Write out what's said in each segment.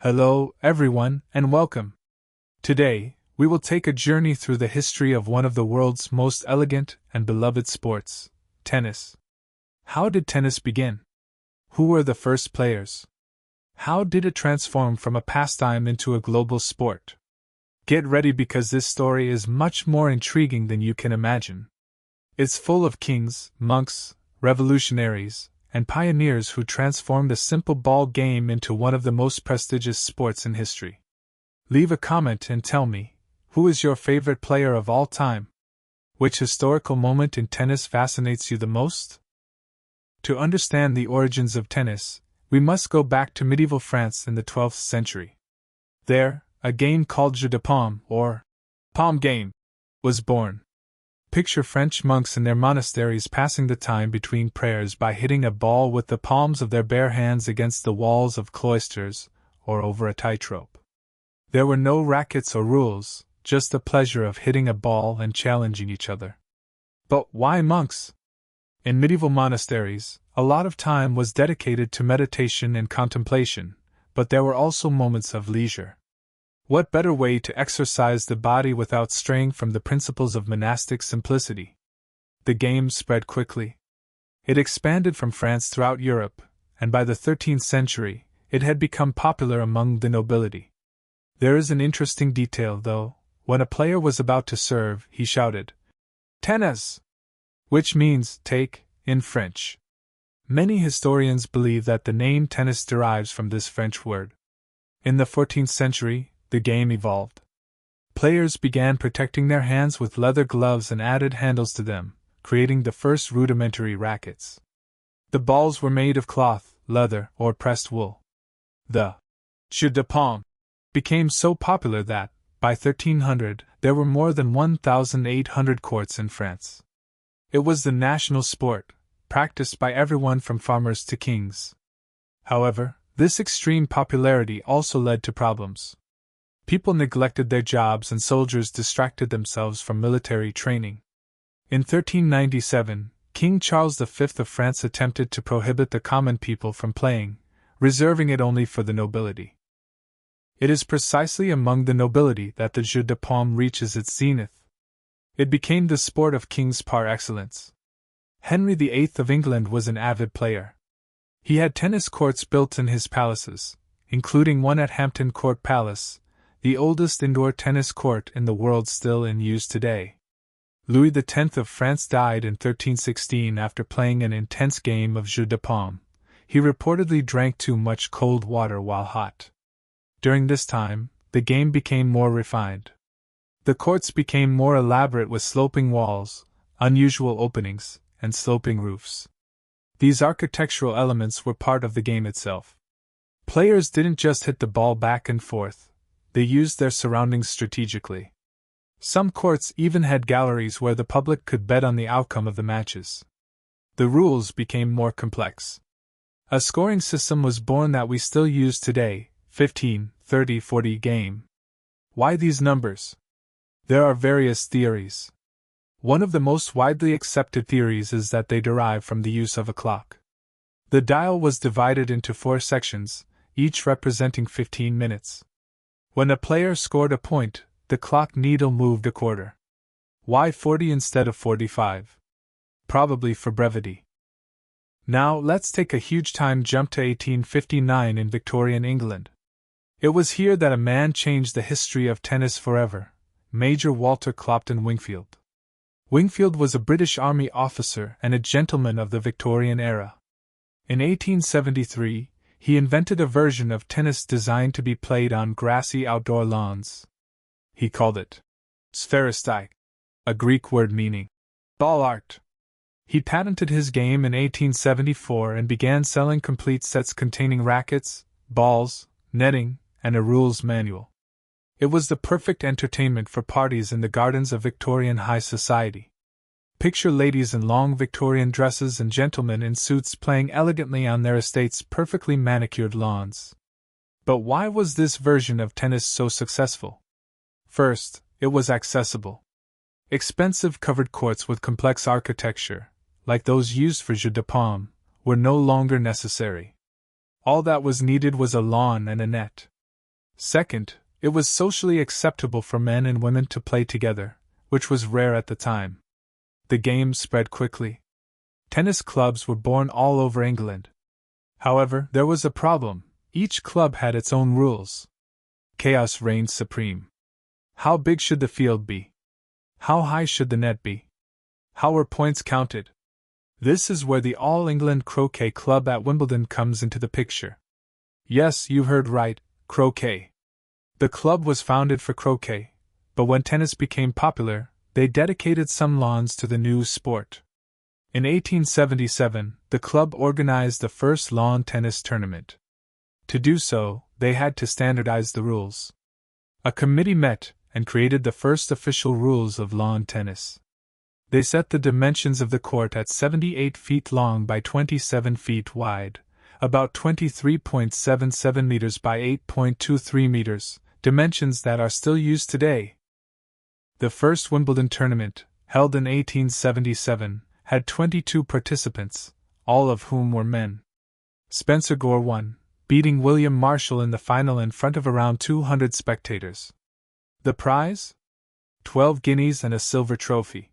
Hello, everyone, and welcome. Today, we will take a journey through the history of one of the world's most elegant and beloved sports, tennis. How did tennis begin? Who were the first players? How did it transform from a pastime into a global sport? Get ready because this story is much more intriguing than you can imagine. It's full of kings, monks, revolutionaries, and pioneers who transformed a simple ball game into one of the most prestigious sports in history. Leave a comment and tell me, who is your favorite player of all time? Which historical moment in tennis fascinates you the most? To understand the origins of tennis, we must go back to medieval France in the 12th century. There, a game called Jeu de Paume, or palm game, was born. Picture French monks in their monasteries passing the time between prayers by hitting a ball with the palms of their bare hands against the walls of cloisters, or over a tightrope. There were no rackets or rules, just the pleasure of hitting a ball and challenging each other. But why monks? In medieval monasteries, a lot of time was dedicated to meditation and contemplation, but there were also moments of leisure. What better way to exercise the body without straying from the principles of monastic simplicity? The game spread quickly. It expanded from France throughout Europe, and by the 13th century, it had become popular among the nobility. There is an interesting detail, though. When a player was about to serve, he shouted, "Tennis!" which means take, in French. Many historians believe that the name tennis derives from this French word. In the 14th century, the game evolved. Players began protecting their hands with leather gloves and added handles to them, creating the first rudimentary rackets. The balls were made of cloth, leather, or pressed wool. The Jeu de Paume became so popular that, by 1300, there were more than 1,800 courts in France. It was the national sport, practiced by everyone from farmers to kings. However, this extreme popularity also led to problems. People neglected their jobs and soldiers distracted themselves from military training. In 1397, King Charles V of France attempted to prohibit the common people from playing, reserving it only for the nobility. It is precisely among the nobility that the Jeu de Paume reaches its zenith. It became the sport of kings par excellence. Henry VIII of England was an avid player. He had tennis courts built in his palaces, including one at Hampton Court Palace, the oldest indoor tennis court in the world still in use today. Louis X of France died in 1316 after playing an intense game of Jeu de Paume. He reportedly drank too much cold water while hot. During this time, the game became more refined. The courts became more elaborate with sloping walls, unusual openings, and sloping roofs. These architectural elements were part of the game itself. Players didn't just hit the ball back and forth. They used their surroundings strategically. Some courts even had galleries where the public could bet on the outcome of the matches. The rules became more complex. A scoring system was born that we still use today, 15, 30, 40 game. Why these numbers? There are various theories. One of the most widely accepted theories is that they derive from the use of a clock. The dial was divided into 4 sections, each representing 15 minutes. When a player scored a point, the clock needle moved a quarter. Why 40 instead of 45? Probably for brevity. Now let's take a huge time jump to 1859 in Victorian England. It was here that a man changed the history of tennis forever, Major Walter Clopton Wingfield. Wingfield was a British Army officer and a gentleman of the Victorian era. In 1873, he invented a version of tennis designed to be played on grassy outdoor lawns. He called it spheristai, a Greek word meaning ball art. He patented his game in 1874 and began selling complete sets containing rackets, balls, netting, and a rules manual. It was the perfect entertainment for parties in the gardens of Victorian high society. Picture ladies in long Victorian dresses and gentlemen in suits playing elegantly on their estate's perfectly manicured lawns. But why was this version of tennis so successful? First, it was accessible. Expensive covered courts with complex architecture, like those used for Jeu de Paume, were no longer necessary. All that was needed was a lawn and a net. Second, it was socially acceptable for men and women to play together, which was rare at the time. The game spread quickly. Tennis clubs were born all over England. However, there was a problem. Each club had its own rules. Chaos reigned supreme. How big should the field be? How high should the net be? How were points counted? This is where the All England Croquet Club at Wimbledon comes into the picture. Yes, you heard right, croquet. The club was founded for croquet, but when tennis became popular, they dedicated some lawns to the new sport. In 1877, the club organized the first lawn tennis tournament. To do so, they had to standardize the rules. A committee met and created the first official rules of lawn tennis. They set the dimensions of the court at 78 feet long by 27 feet wide, about 23.77 meters by 8.23 meters, dimensions that are still used today. The first Wimbledon tournament, held in 1877, had 22 participants, all of whom were men. Spencer Gore won, beating William Marshall in the final in front of around 200 spectators. The prize? 12 guineas and a silver trophy.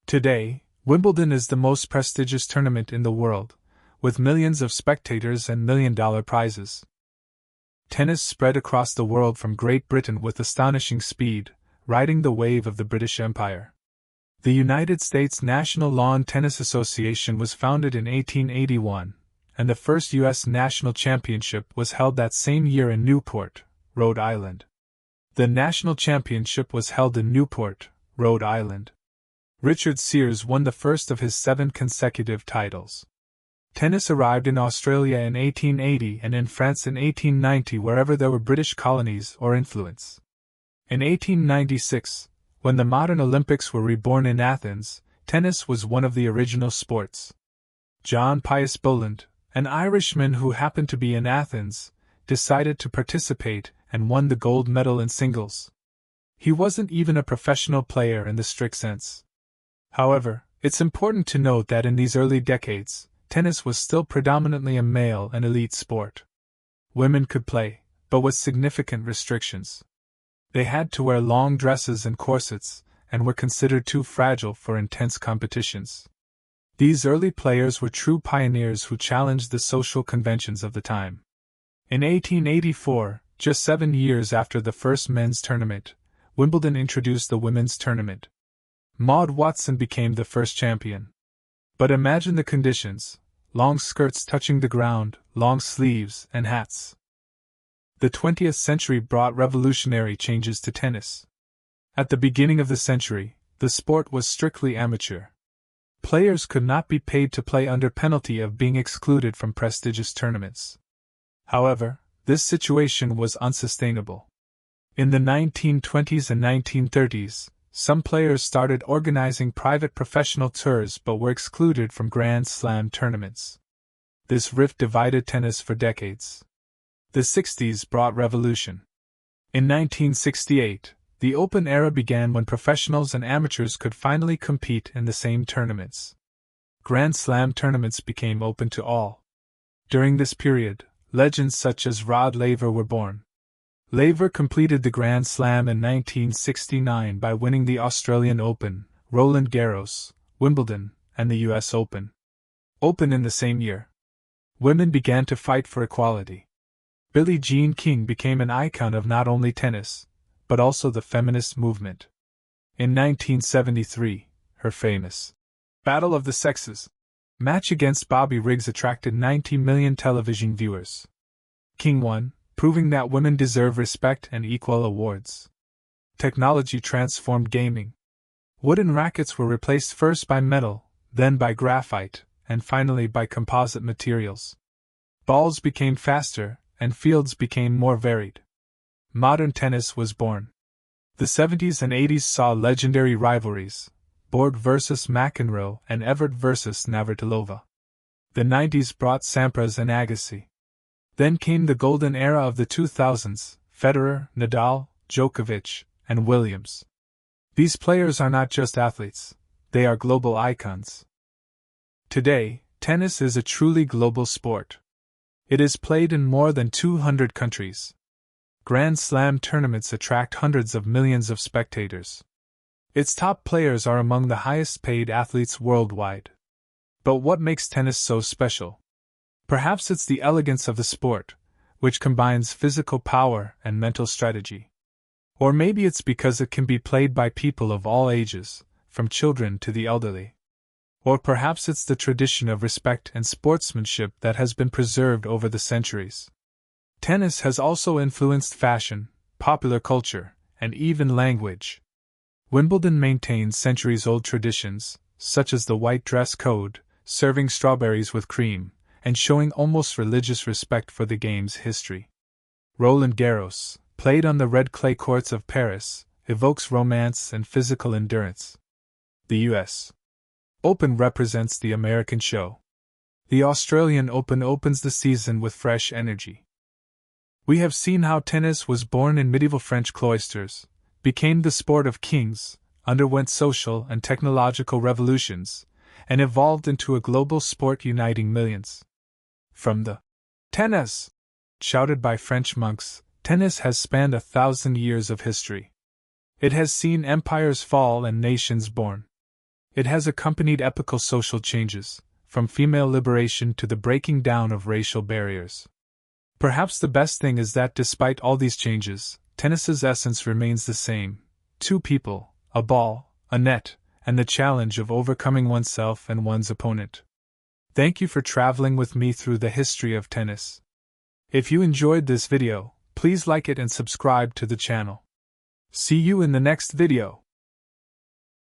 Today, Wimbledon is the most prestigious tournament in the world, with millions of spectators and million-dollar prizes. Tennis spread across the world from Great Britain with astonishing speed, riding the wave of the British Empire. The United States National Lawn Tennis Association was founded in 1881, and the first U.S. National Championship was held that same year in Newport, Rhode Island. The National Championship was held in Newport, Rhode Island. Richard Sears won the first of his 7 consecutive titles. Tennis arrived in Australia in 1880 and in France in 1890 wherever there were British colonies or influence. In 1896, when the modern Olympics were reborn in Athens, tennis was one of the original sports. John Pius Boland, an Irishman who happened to be in Athens, decided to participate and won the gold medal in singles. He wasn't even a professional player in the strict sense. However, it's important to note that in these early decades, tennis was still predominantly a male and elite sport. Women could play, but with significant restrictions. They had to wear long dresses and corsets, and were considered too fragile for intense competitions. These early players were true pioneers who challenged the social conventions of the time. In 1884, just 7 years after the first men's tournament, Wimbledon introduced the women's tournament. Maud Watson became the first champion. But imagine the conditions: long skirts touching the ground, long sleeves, and hats. The 20th century brought revolutionary changes to tennis. At the beginning of the century, the sport was strictly amateur. Players could not be paid to play under penalty of being excluded from prestigious tournaments. However, this situation was unsustainable. In the 1920s and 1930s, some players started organizing private professional tours but were excluded from Grand Slam tournaments. This rift divided tennis for decades. The 60s brought revolution. In 1968, the Open era began when professionals and amateurs could finally compete in the same tournaments. Grand Slam tournaments became open to all. During this period, legends such as Rod Laver were born. Laver completed the Grand Slam in 1969 by winning the Australian Open, Roland Garros, Wimbledon, and the US Open. Open in the same year. Women began to fight for equality. Billie Jean King became an icon of not only tennis, but also the feminist movement. In 1973, her famous Battle of the Sexes match against Bobby Riggs attracted 90 million television viewers. King won, proving that women deserve respect and equal awards. Technology transformed gaming. Wooden rackets were replaced first by metal, then by graphite, and finally by composite materials. Balls became faster, and fields became more varied. Modern tennis was born. The 70s and 80s saw legendary rivalries: Borg vs. McEnroe and Evert vs. Navratilova. The 90s brought Sampras and Agassi. Then came the golden era of the 2000s: Federer, Nadal, Djokovic, and Williams. These players are not just athletes, they are global icons. Today, tennis is a truly global sport. It is played in more than 200 countries. Grand Slam tournaments attract hundreds of millions of spectators. Its top players are among the highest paid athletes worldwide. But what makes tennis so special? Perhaps it's the elegance of the sport, which combines physical power and mental strategy. Or maybe it's because it can be played by people of all ages, from children to the elderly. Or perhaps it's the tradition of respect and sportsmanship that has been preserved over the centuries. Tennis has also influenced fashion, popular culture, and even language. Wimbledon maintains centuries-old traditions, such as the white dress code, serving strawberries with cream, and showing almost religious respect for the game's history. Roland Garros, played on the red clay courts of Paris, evokes romance and physical endurance. The U.S. Open represents the American show. The Australian Open opens the season with fresh energy. We have seen how tennis was born in medieval French cloisters, became the sport of kings, underwent social and technological revolutions, and evolved into a global sport uniting millions. From the tennis shouted by French monks, tennis has spanned 1,000 years of history. It has seen empires fall and nations born. It has accompanied epochal social changes, from female liberation to the breaking down of racial barriers. Perhaps the best thing is that despite all these changes, tennis's essence remains the same: two people, a ball, a net, and the challenge of overcoming oneself and one's opponent. Thank you for traveling with me through the history of tennis. If you enjoyed this video, please like it and subscribe to the channel. See you in the next video.